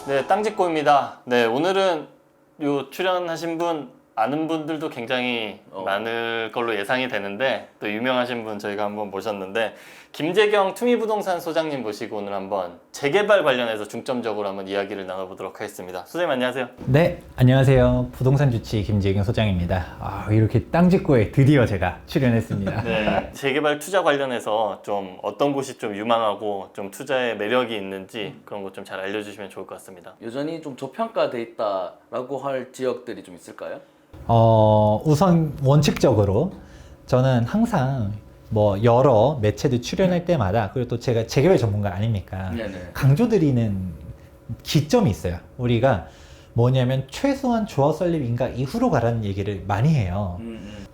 네, 땅짓고입니다. 네, 오늘은 요 출연하신 분 아는 분들도 굉장히 많을 걸로 예상이 되는데 또 유명하신 분 저희가 한번 모셨는데 김재경 투미부동산 소장님 모시고 오늘 한번 재개발 관련해서 중점적으로 한번 이야기를 나눠보도록 하겠습니다. 소장님 안녕하세요. 네, 안녕하세요. 부동산 주치 김재경 소장입니다. 이렇게 땅짓고에 드디어 제가 출연했습니다. 네, 재개발 투자 관련해서 좀 어떤 곳이 좀 유망하고 좀 투자의 매력이 있는지 그런 것 좀 잘 알려주시면 좋을 것 같습니다. 여전히 좀 저평가돼 있다라고 할 지역들이 좀 있을까요? 우선 원칙적으로 저는 항상 뭐 여러 매체들 출연할 때마다 그리고 또 제가 재개발 전문가 아닙니까? 네네. 강조드리는 기점이 있어요. 우리가 뭐냐면 최소한 조합 설립 인가 이후로 가라는 얘기를 많이 해요.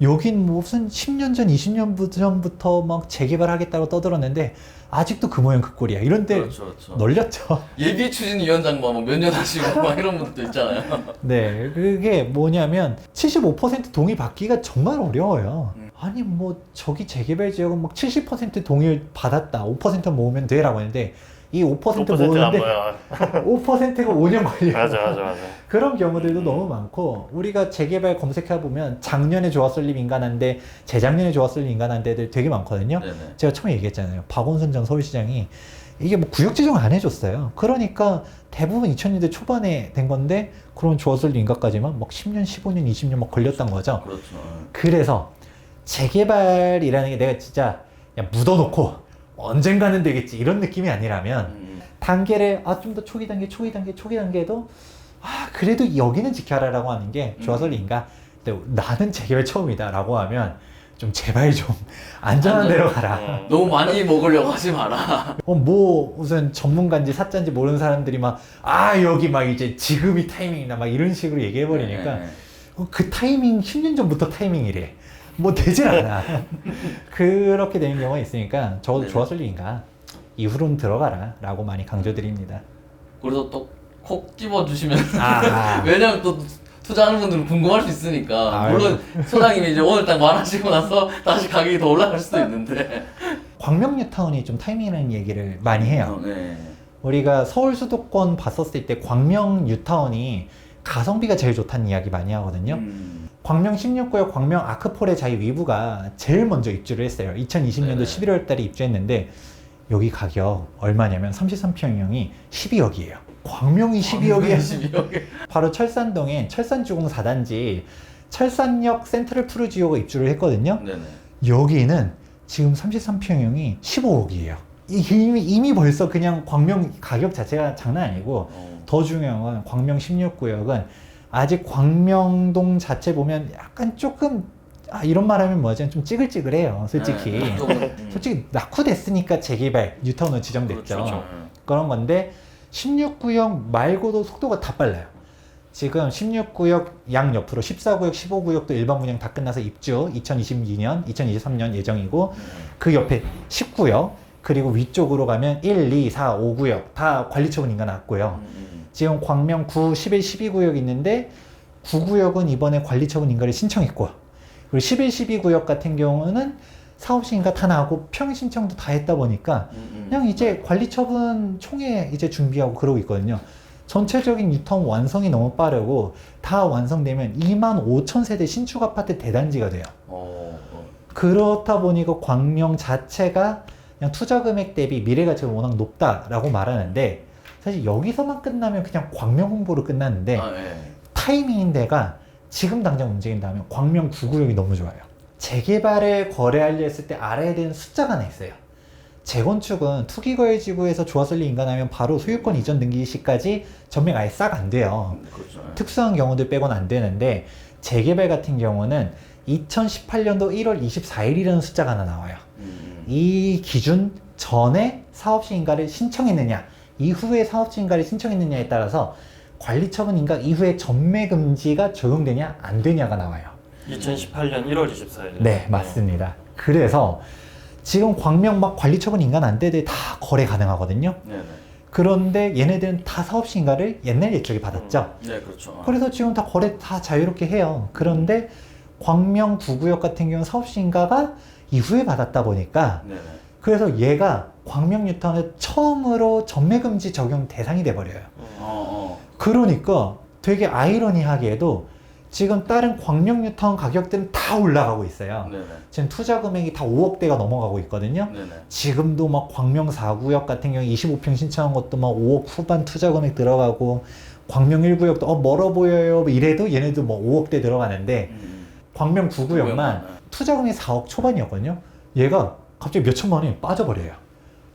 여긴 무슨 10년 전, 20년 전부터 막 재개발하겠다고 떠들었는데 아직도 그 모양 그 꼴이야. 이런 데 그렇죠. 널렸죠. 예비 추진위원장 뭐 몇 년 하시고 막 이런 분도 있잖아요. 네, 그게 뭐냐면 75% 동의 받기가 정말 어려워요. 아니 뭐 저기 재개발 지역은 막 70% 동의를 받았다. 5% 모으면 돼라고 했는데 이 5% 5%가 모으는데 뭐야? 5%가 5년 걸려요. 맞아. 그런 경우들도 너무 많고 우리가 재개발 검색해보면 작년에 조합 설립 인가난데 재작년에 조합 설립 인가난 데들 되게 많거든요. 네네. 제가 처음에 얘기했잖아요. 박원순 전 서울시장이 이게 뭐 구역 지정 안 해줬어요. 그러니까 대부분 2000년대 초반에 된 건데 그런 조합 설립 인가까지만 막 10년, 15년, 20년 막 걸렸던 거죠. 그렇죠. 그래서 재개발이라는 게 내가 진짜 그냥 묻어놓고 언젠가는 되겠지 이런 느낌이 아니라면 단계를 좀 더 초기 단계도 그래도 여기는 지켜라라고 하는 게 조합 설립 인가. 근데 나는 재개발 처음이다 라고 하면 좀 제발 좀 안전한 데로 가라. 너무 많이 먹으려고 하지 마라. 뭐 무슨 전문가인지 사자인지 모르는 사람들이 막 여기 막 이제 지금이 타이밍이다 막 이런 식으로 얘기해 버리니까 네. 그 타이밍 10년 전부터 타이밍이래. 뭐 되질 않아. 그렇게 되는 경우가 있으니까 저도 네네. 조합 설립인가 이후로는 들어가라 라고 많이 강조드립니다. 그래서 또 콕 집어주시면 왜냐면 또 투자하는 분들은 궁금할 수 있으니까. 물론 소장님이 이제 오늘 딱 말하시고 나서 다시 가격이 더 올라갈 수도 있는데. 광명 뉴타운이 좀 타이밍이라는 얘기를 많이 해요. 네. 우리가 서울 수도권 봤었을 때 광명 뉴타운이 가성비가 제일 좋다는 이야기 많이 하거든요. 광명 16구역 광명 아크폴의 자이 위부가 제일 먼저 입주를 했어요. 2020년도 네네. 11월 달에 입주했는데 여기 가격 얼마냐면 33평형이 12억이에요. 광명이 12억이에요. 12억. 바로 철산동에 철산주공 4단지 철산역 센트럴 푸르지오가 입주를 했거든요. 네네. 여기는 지금 33평형이 15억이에요. 이미 벌써 그냥 광명 가격 자체가 장난 아니고 더 중요한 건 광명 16구역은 아직 광명동 자체 보면 약간 조금 이런 말 하면 뭐지? 좀 찌글찌글해요. 솔직히. 솔직히 낙후됐으니까 재개발 뉴타운으로 지정됐죠. 그렇죠. 그런 건데 16구역 말고도 속도가 다 빨라요. 지금 16구역 양 옆으로 14구역, 15구역도 일반 분양 다 끝나서 입주 2022년, 2023년 예정이고 그 옆에 10구역 그리고 위쪽으로 가면 1, 2, 4, 5구역 다 관리처분 인가 났고요. 지금 광명 9, 11, 12구역 있는데 9구역은 이번에 관리처분 인가를 신청했고 그리고 11, 12구역 같은 경우는 사업시 인가 다 나오고 평의 신청도 다 했다 보니까 그냥 이제 관리처분 총회 이제 준비하고 그러고 있거든요. 전체적인 뉴타운 완성이 너무 빠르고 다 완성되면 25,000세대 신축 아파트 대단지가 돼요. 그렇다 보니까 광명 자체가 그냥 투자 금액 대비 미래 가치가 워낙 높다라고 말하는데 사실 여기서만 끝나면 그냥 광명 홍보로 끝났는데 타이밍인데가 지금 당장 움직인다면 광명 9구역이 너무 좋아요. 재개발을 거래하려 했을 때 알아야 되는 숫자가 하나 있어요. 재건축은 투기거래지구에서 조합 설립 인가나면 바로 소유권 이전 등기 시까지 전매가 아예 싹 안 돼요. 그렇죠. 특수한 경우들 빼고는 안 되는데 재개발 같은 경우는 2018년도 1월 24일이라는 숫자가 하나 나와요. 이 기준 전에 사업시 인가를 신청했느냐 이후에 사업시 인가를 신청했느냐에 따라서 관리처분 인가 이후에 전매 금지가 적용되냐 안 되냐가 나와요. 2018년 1월 24일. 네, 맞습니다. 그래서 지금 광명 막 관리처분 인가 난 데들 다 거래 가능하거든요. 네네. 그런데 얘네들은 다 사업시 인가를 옛날 예적에 받았죠. 네, 그렇죠. 그래서 지금 다 거래 다 자유롭게 해요. 그런데 광명 9구역 같은 경우는 사업시 인가가 이후에 받았다 보니까 네네. 그래서 얘가 광명 뉴타운에 처음으로 전매금지 적용 대상이 돼버려요. 그러니까 되게 아이러니하게도 지금 다른 광명 뉴타운 가격들은 다 올라가고 있어요. 네네. 지금 투자 금액이 다 5억대가 넘어가고 있거든요. 네네. 지금도 막 광명 4구역 같은 경우 25평 신청한 것도 막 5억 후반 투자 금액 들어가고, 광명 1구역도 멀어 보여요 이래도 얘네도 뭐 5억대 들어가는데, 광명 9구역만 투자 금액이 4억 초반이었거든요. 얘가 갑자기 몇 천만 원이 빠져버려요.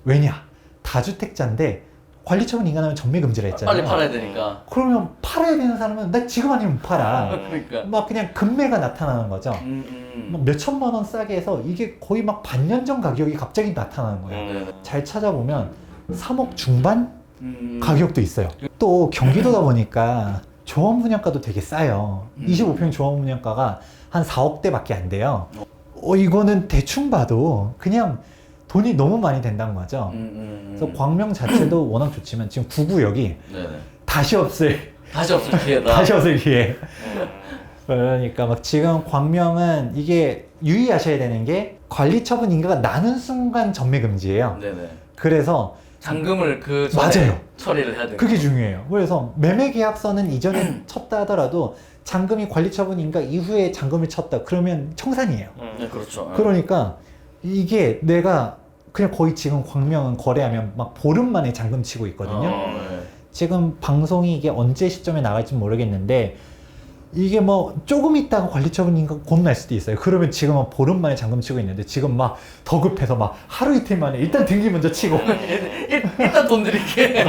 왜냐? 다주택자인데 관리처분 인가하면 전매금지라 했잖아요. 빨리 팔아야 되니까. 그러면 팔아야 되는 사람은 나 지금 아니면 못 팔아. 그러니까. 막 그냥 급매가 나타나는 거죠. 막 몇 천만 원 싸게 해서 이게 거의 막 반년 전 가격이 갑자기 나타나는 거예요. 잘 찾아보면 3억 중반 가격도 있어요. 또 경기도다 보니까 조합 분양가도 되게 싸요. 25평 조합 분양가가 한 4억대밖에 안 돼요. 이거는 대충 봐도 그냥 돈이 너무 많이 된다는 거죠. 그래서 광명 자체도 워낙 좋지만 지금 9구역이 네네. 다시 없을 기회다. 다시 없을 기회. 그러니까 막 지금 광명은 이게 유의하셔야 되는 게 관리처분 인가가 나는 순간 전매금지예요. 네네. 그래서 잔금을 그 전에 맞아요. 처리를 해야 돼요. 그게 중요해요. 그래서 매매계약서는 이전에 쳤다 하더라도 잔금이 관리처분 인가 이후에 잔금을 쳤다 그러면 청산이에요. 네, 그렇죠. 그러니까 이게 내가 그냥 거의 지금 광명은 거래하면 막 보름 만에 잔금 치고 있거든요. 네. 지금 방송이 이게 언제 시점에 나갈지 모르겠는데, 이게 뭐 조금 있다가 관리처분 인가 곧 날 수도 있어요. 그러면 지금은 보름 만에 잔금 치고 있는데, 지금 막 더 급해서 막 하루 이틀 만에 일단 등기 먼저 치고 일단 돈 드릴게.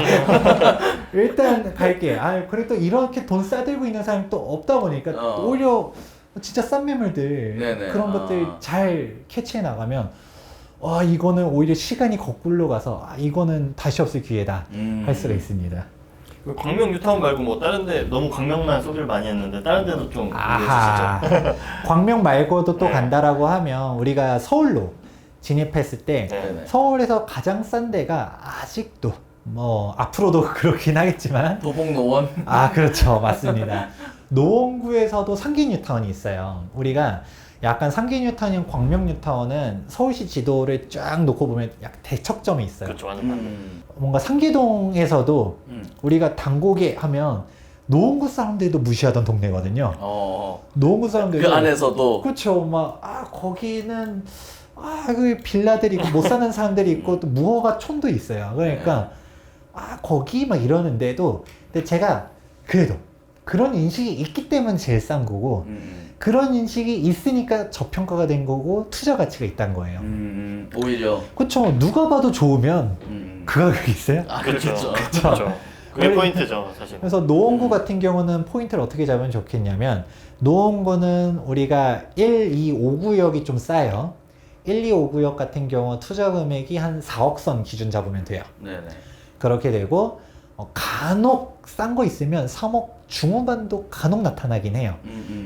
일단 갈게. 그래도 이렇게 돈 싸들고 있는 사람이 또 없다 보니까 오히려 진짜 싼 매물들 네네. 그런 것들 잘 캐치해 나가면 이거는 오히려 시간이 거꾸로 가서 이거는 다시 없을 기회다 할 수가 있습니다. 광명 뉴타운 말고 뭐 다른데 너무 광명만 소비를 많이 했는데 다른 데도 좀 아하. 광명 말고도 또 간다라고 하면 우리가 서울로 진입했을 때 네네. 서울에서 가장 싼 데가 아직도 뭐 앞으로도 그렇긴 하겠지만 도봉노원. 그렇죠. 맞습니다. 노원구에서도 상기 뉴타운이 있어요. 우리가 약간 상기 뉴타운이랑 광명 뉴타운은 서울시 지도를 쫙 놓고 보면 약간 대척점이 있어요. 그렇죠. 완전 반대. 뭔가 상기동에서도 우리가 단고개 하면 노원구 사람들도 무시하던 동네거든요. 노원구 사람들 그 안에서도. 그렇죠. 막 거기는 그 빌라들이 있고 못 사는 사람들이 있고 또 무허가 촌도 있어요. 그러니까 거기 막 이러는데도, 근데 제가 그래도 그런 인식이 있기 때문에 제일 싼 거고, 그런 인식이 있으니까 저평가가 된 거고 투자 가치가 있다는 거예요. 오히려. 그렇죠. 누가 봐도 좋으면 그 가격이 있어요. 그렇죠. 그렇죠. 그게 포인트죠, 사실. 그래서 노원구 같은 경우는 포인트를 어떻게 잡으면 좋겠냐면, 노원구는 우리가 1, 2, 5구역이 좀 싸요. 1, 2, 5구역 같은 경우 투자 금액이 한 4억 선 기준 잡으면 돼요. 네네. 그렇게 되고 간혹 싼 거 있으면 3억 중후반도 간혹 나타나긴 해요.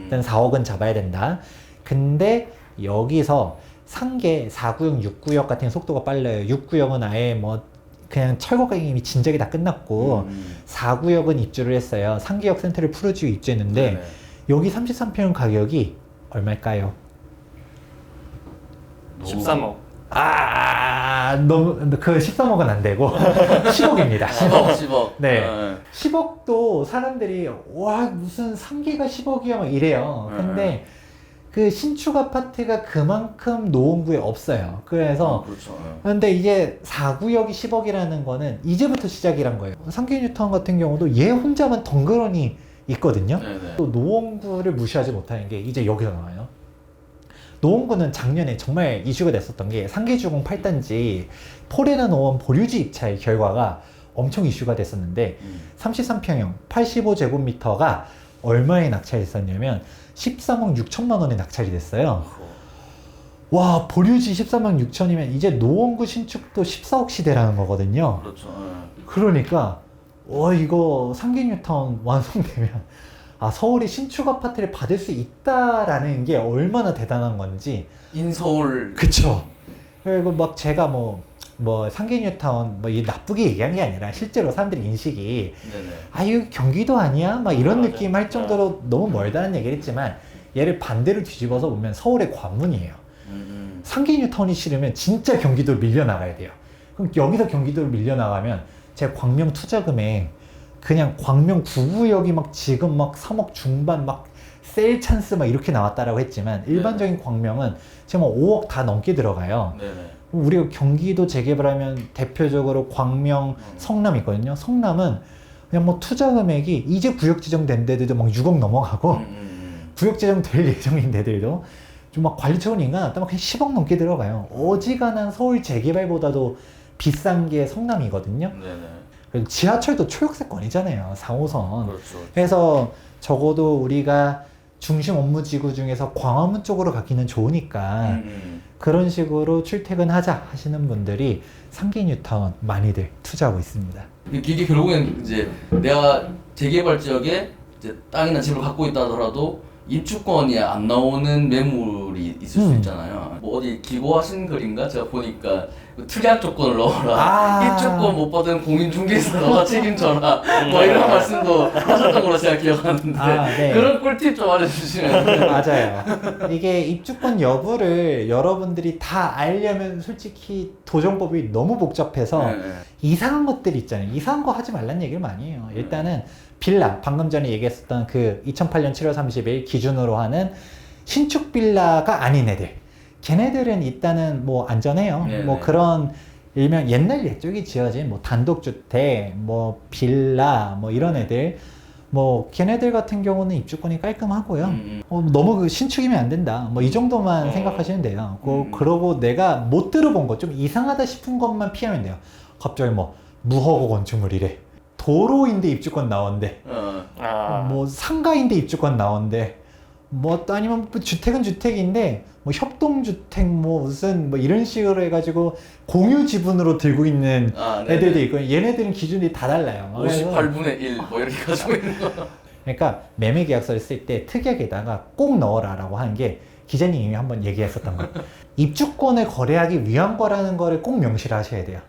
일단 4억은 잡아야 된다. 근데 여기서 상계 4구역, 6구역 같은 속도가 빨라요. 6구역은 아예 뭐 그냥 철거 가격이 이미 진작에 다 끝났고 4구역은 입주를 했어요. 상계역 센터를 풀어주고 입주했는데 네네. 여기 33평 가격이 얼마일까요? 13억. 너무 그 13억은 안 되고 10억입니다. 10억. 네. 10억도 사람들이 무슨 상계가 10억이야 막 이래요. 근데 그 신축 아파트가 그만큼 노원구에 없어요. 그래서 그렇죠. 근데 이제 4구역이 10억이라는 거는 이제부터 시작이란 거예요. 상계 뉴타운 같은 경우도 얘 혼자만 덩그러니 있거든요. 네네. 또 노원구를 무시하지 못하는 게 이제 여기서 나와요. 노원구는 작년에 정말 이슈가 됐었던 게 상계주공 8단지 포레나 노원 보류지 입찰 결과가 엄청 이슈가 됐었는데 33평형 85제곱미터가 얼마에 낙찰됐었냐면 13억 6천만 원에 낙찰이 됐어요. 와, 보류지 13억 6천이면 이제 노원구 신축도 14억 시대라는 거거든요. 그렇죠. 그러니까 이거 상계 뉴타운 완성되면 서울이 신축 아파트를 받을 수 있다라는 게 얼마나 대단한 건지. 인서울. 그쵸. 그리고 막 제가 뭐 상계 뉴타운 이 나쁘게 얘기한 게 아니라 실제로 사람들이 인식이 네네. 이거 경기도 아니야? 막 이런 맞아. 느낌 할 정도로 너무 멀다는 얘기를 했지만, 얘를 반대로 뒤집어서 보면 서울의 관문이에요. 상계 뉴타운이 싫으면 진짜 경기도로 밀려나가야 돼요. 그럼 여기서 경기도로 밀려나가면 제가 광명 투자금액 그냥 광명 9구역이 막 지금 막 3억 중반 막 세일 찬스 막 이렇게 나왔다라고 했지만 일반적인 광명은 지금 5억 다 넘게 들어가요. 네네. 우리가 경기도 재개발하면 대표적으로 광명, 성남 있거든요. 성남은 그냥 뭐 투자 금액이 이제 구역 지정된 데들도 막 6억 넘어가고 구역 지정 될 예정인 데들도 좀 막 관리 차원인가 막 그냥 10억 넘게 들어가요. 어지간한 서울 재개발보다도 비싼 게 성남이거든요. 네네. 지하철도 초역세권이잖아요. 4호선. 그렇죠. 그래서 적어도 우리가 중심 업무 지구 중에서 광화문 쪽으로 가기는 좋으니까 그런 식으로 출퇴근하자 하시는 분들이 상계 뉴타운 많이들 투자하고 있습니다. 이게 결국엔 이제 내가 재개발 지역에 이제 땅이나 집을 갖고 있다 하더라도 입주권이 안 나오는 매물이 있을 수 있잖아요. 뭐 어디 기고하신 글인가 제가 보니까 특약 조건을 넣어라. 입주권 못 받은 공인중개사 너가 책임져라. 뭐 이런 말씀도 하셨던 걸로 제가 기억하는데 네. 그런 꿀팁 좀 알려주시면. 맞아요. 이게 입주권 여부를 여러분들이 다 알려면 솔직히 도정법이 너무 복잡해서 이상한 것들 있잖아요. 이상한 거 하지 말란 얘기를 많이 해요. 일단은 빌라, 방금 전에 얘기했었던 그 2008년 7월 30일 기준으로 하는 신축 빌라가 아닌 애들. 걔네들은 일단은 뭐 안전해요. 네네. 뭐 그런 일명 옛날 옛적이 지어진 뭐 단독주택, 뭐 빌라, 뭐 이런 애들. 뭐 걔네들 같은 경우는 입주권이 깔끔하고요. 너무 그 신축이면 안 된다. 뭐 이 정도만 생각하시면 돼요. 그러고 내가 못 들어본 거 좀 이상하다 싶은 것만 피하면 돼요. 갑자기 뭐 무허가 건축물이래. 도로인데 입주권 나온대. 뭐 상가인데 입주권 나온대. 뭐 또 아니면 뭐 주택은 주택인데 뭐 협동주택 뭐 무슨 뭐 이런 식으로 해가지고 공유 지분으로 들고 있는 애들도 있고 얘네들은 기준이 다 달라요. 58분의 1 뭐 이렇게 가지고 있는 거. 그러니까 매매 계약서를 쓸 때 특약에다가 꼭 넣어라라고 하는 게 기자님이 한번 얘기했었던 거예요. 입주권을 거래하기 위한 거라는 거를 꼭 명시를 하셔야 돼요.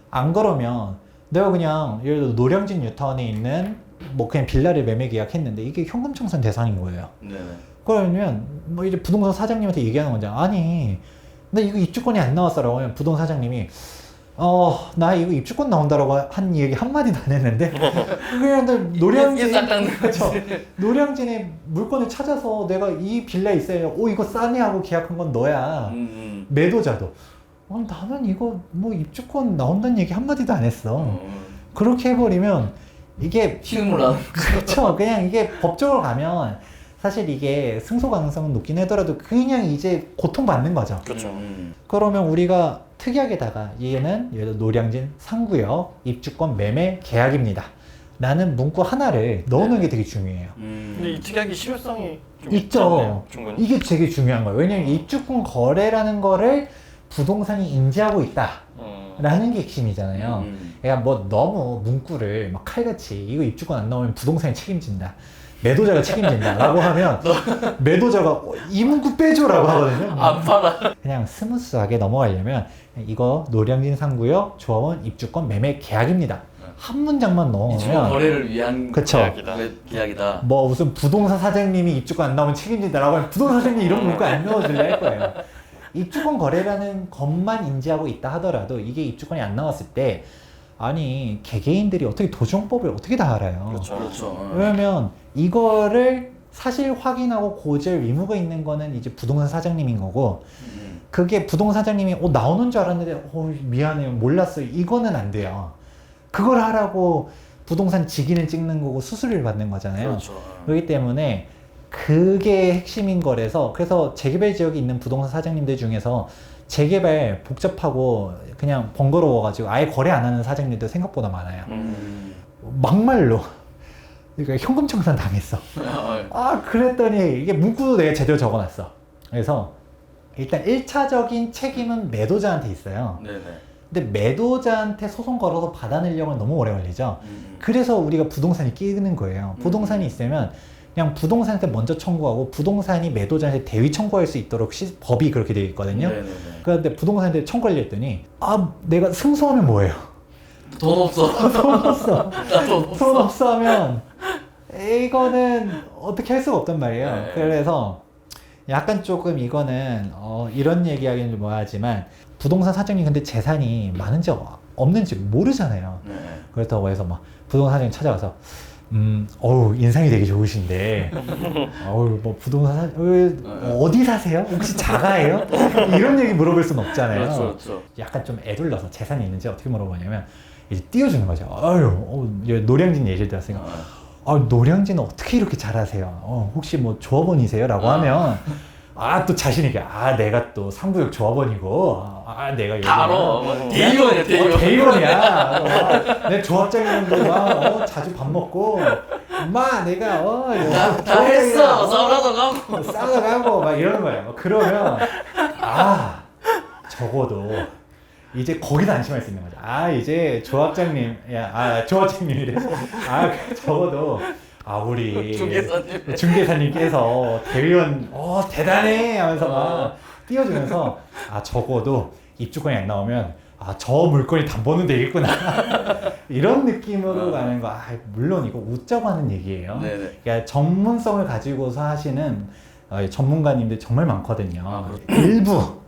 안 그러면 내가 그냥 예를 들어 노량진 뉴타운에 있는 뭐 그냥 빌라를 매매 계약했는데 이게 현금 청산 대상인 거예요. 네네. 그러면 뭐 이제 부동산 사장님한테 얘기하는 거죠. 아니 나 이거 입주권이 안 나왔어라고 하면 부동산 사장님이 나 이거 입주권 나온다라고 한 얘기 한마디도 안 했는데 그냥 노량진에 물건을 찾아서 내가 이 빌라에 있어요. 이거 싸네 하고 계약한 건 너야. 매도자도 나는 이거 뭐 입주권 나온다는 얘기 한마디도 안 했어. 그렇게 해버리면 이게 튀는 안 그렇죠. 그냥 이게 법적으로 가면 사실 이게 승소 가능성은 높긴 하더라도 그냥 이제 고통받는 거죠. 그렇죠. 그러면 우리가 특약에다가 얘는 예를 들어 노량진 3구역 입주권 매매 계약입니다. 라는 문구 하나를 넣어놓는 게 되게 중요해요. 근데 이 특약이 실효성이 좀 있죠. 충분히. 이게 되게 중요한 거예요. 왜냐면 입주권 거래라는 거를 부동산이 인지하고 있다. 라는 게 핵심이잖아요. 그러니까 뭐 너무 문구를 막 칼같이 이거 입주권 안 나오면 부동산이 책임진다. 매도자가 책임진다 라고 하면 매도자가 이 문구 빼줘라고 하거든요. 안 팔아. 그냥 스무스하게 넘어가려면 이거 노량진 3구역 조합원 입주권 매매 계약입니다. 한 문장만 입주권 넣으면 거래를 위한 그쵸. 계약이다. 뭐 무슨 부동산 사장님이 입주권 안 나오면 책임진다라고 하면 부동산 사장님이 이런 문구 안 넣어줄래 할 거예요. 입주권 거래라는 것만 인지하고 있다 하더라도 이게 입주권이 안 나왔을 때 아니 개개인들이 어떻게 도정법을 어떻게 다 알아요. 그렇죠. 왜냐면 이거를 사실 확인하고 고지할 의무가 있는 거는 이제 부동산 사장님인 거고 그게 부동산 사장님이 나오는 줄 알았는데 미안해요 몰랐어요 이거는 안 돼요. 그걸 하라고 부동산 직인을 찍는 거고 수수료를 받는 거잖아요. 그렇죠. 그렇기 때문에 그게 핵심인 거라서 그래서 재개발 지역에 있는 부동산 사장님들 중에서 재개발 복잡하고 그냥 번거로워가지고 아예 거래 안 하는 사장님들도 생각보다 많아요. 막말로 그러니까 현금 청산 당했어. 그랬더니 이게 문구도 내가 제대로 적어놨어. 그래서 일단 1차적인 책임은 매도자한테 있어요. 네네. 근데 매도자한테 소송 걸어서 받아내려면 너무 오래 걸리죠. 그래서 우리가 부동산이 끼는 거예요. 부동산이 있으면 그냥 부동산한테 먼저 청구하고 부동산이 매도자한테 대위 청구할 수 있도록 법이 그렇게 되어 있거든요. 네네네. 그런데 부동산한테 청구하려 했더니 내가 승소하면 뭐예요? 돈 없어. 돈 없어. 나 돈 없어. 돈 없어 하면 이거는 어떻게 할 수가 없단 말이에요. 네. 그래서 약간 조금 이거는 이런 얘기하기는 좀 뭐하지만 부동산 사장님 근데 재산이 많은지 없는지 모르잖아요. 네. 그렇다고 해서 막 부동산 사장님 찾아가서 어우 인상이 되게 좋으신데 어우 뭐 부동산 어디 사세요? 혹시 자가예요? 이런 얘기 물어볼 수는 없잖아요. 그렇죠, 그렇죠. 약간 좀 애둘러서 재산이 있는지 어떻게 물어보냐면 이제 띄워주는 거죠. 노량진 예시를 들었으니까 노량진은 어떻게 이렇게 잘하세요? 혹시 뭐 조합원이세요? 라고 하면 또 자신있게 내가 또 3구역 조합원이고 내가 여기 다 알아. 대의원이야, 대의원. 대의원이야. 내 조합장님도 막 자주 밥 먹고 내가 다 했어. 사우나도 가고. 싸우러 가고 막 이러는 거예요. 그러면 적어도 이제 거기서 안심할 수 있는 거죠. 이제 조합장님이래. 적어도 우리 중개사님께서 대의원 대단해 하면서 막 띄워주면서 적어도 입주권이 안 나오면 저 물건이 담보는 되겠구나 이런 느낌으로 가는 거 물론 이거 웃자고 하는 얘기예요. 네네. 그러니까 전문성을 가지고서 하시는 전문가님들 정말 많거든요. 일부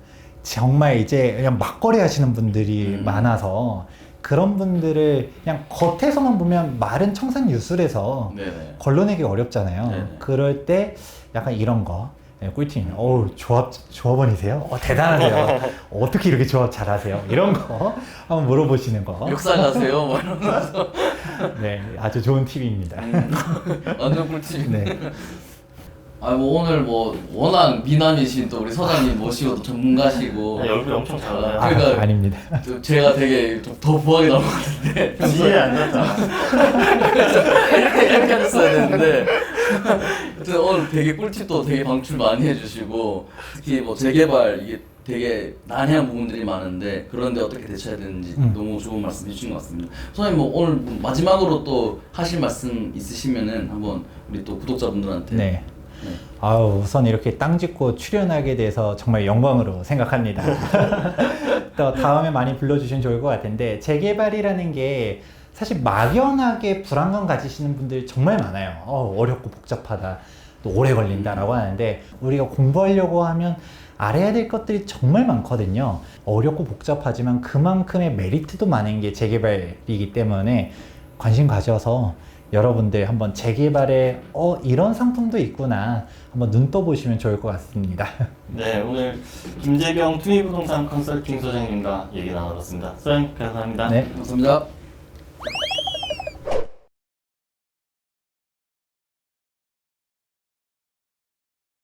정말 이제 그냥 막거리 하시는 분들이 많아서 그런 분들을 그냥 겉에서만 보면 마른 청산 유술에서 네네. 걸러내기 어렵잖아요. 네네. 그럴 때 약간 이런 거 꿀팁. 조합원이세요? 대단하세요. 어떻게 이렇게 조합 잘하세요? 이런 거 한번 물어보시는 거. 역사 가세요? 뭐 이러면서. 네, 아주 좋은 팁입니다. 완전 꿀팁이네. 네. 뭐 오늘 뭐 워낙 미남이신 또 우리 서장님 모시고 또 전문가시고. 얼굴이 엄청 작아요. 그러니까 아닙니다. 제가 되게 더 부하게 나온 것 같은데. 지혜에 앉았잖아. 이렇게 하셨어야 되는데. 하여튼 오늘 되게 꿀팁도 되게 방출 많이 해주시고 특히 뭐 재개발 이게 되게 난해한 부분들이 많은데 그런데 어떻게 대처해야 되는지 너무 좋은 말씀 해주신 것 같습니다. 선생님 뭐 오늘 마지막으로 또 하실 말씀 있으시면은 한번 우리 또 구독자분들한테. 네. 우선 이렇게 땅 짚고 출연하게 돼서 정말 영광으로 생각합니다. 또 다음에 많이 불러주시면 좋을 것 같은데 재개발이라는 게 사실 막연하게 불안감 가지시는 분들이 정말 많아요. 어렵고 복잡하다, 또 오래 걸린다라고 하는데 우리가 공부하려고 하면 알아야 될 것들이 정말 많거든요. 어렵고 복잡하지만 그만큼의 메리트도 많은 게 재개발이기 때문에 관심 가져서 여러분들 한번 재개발에 이런 상품도 있구나 한번 눈 떠보시면 좋을 것 같습니다. 네, 오늘 김재경 투미부동산 컨설팅 소장님과 얘기 나눠봤습니다. 소장님 감사합니다. 네. 감사합니다.